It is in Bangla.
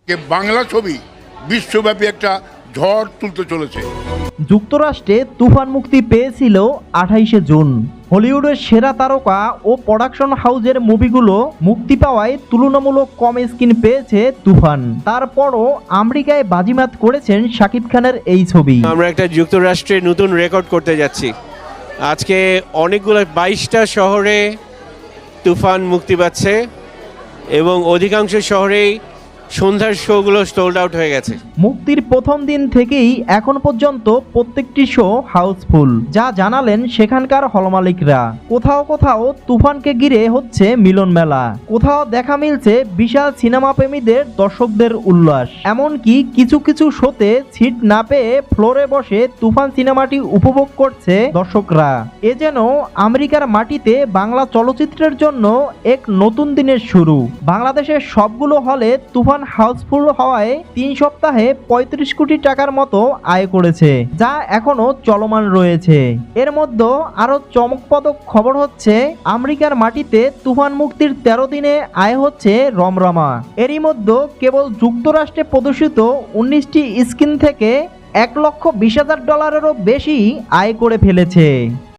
যে বাংলা ছবি বিশ্বব্যাপী একটা ঝড় তুলতে চলেছে। যুক্তরাষ্ট্রে তুফান মুক্তি পেয়েছিল 28শে জুন। হলিউডের সেরা তারকা ও প্রোডাকশন হাউজের মুভিগুলো মুক্তি পাওয়ায় তুলনামূলক কম স্ক্রিন পেয়েছে তুফান। তারপরও আমেরিকায় বাজিমাত করেছেন শাকিব খানের এই ছবি। আমরা একটা যুক্তরাষ্ট্রে নতুন রেকর্ড করতে যাচ্ছি। আজকে অনেকগুলো 22টা শহরে তুফান মুক্তি পাচ্ছে এবং অধিকাংশ শহরেই সন্ধ্যার শোগুলো সোল্ড আউট হয়ে গেছে। মুক্তির প্রথম দিন থেকেই এখন পর্যন্ত প্রত্যেকটি শো হাউসফুল, যা জানালেন সেখানকার হল মালিকরা। কোথাও কোথাও তুফানকে ঘিরে হচ্ছে মিলন মেলা, কোথাও দেখা মিলছে বিশাল সিনেমা প্রেমীদের দর্শকদের উল্লাস। এমনকি কিছু কিছু শোতে সিট না পেয়ে ফ্লোরে বসে তুফান সিনেমাটি উপভোগ করছে দর্শকরা। এ যেন আমেরিকার মাটিতে বাংলা চলচ্চিত্রের জন্য এক নতুন দিনের শুরু। বাংলাদেশের সবগুলো হলে তুফান হাউসফুল হওয়ায় 3 সপ্তাহে 35 কোটি টাকার মতো আয় করেছে, যা এখনো চলমান রয়েছে। এর মধ্যে আরো চমকপ্রদ খবর হচ্ছে, আমেরিকার মাটিতে তুফান মুক্তির 13 দিনে আয় হচ্ছে রমরমা। এরই মধ্যে কেবল যুক্তরাষ্ট্রে প্রদর্শিত 19টি স্ক্রিন থেকে $1,20,000 বেশি আয় করে ফেলেছে।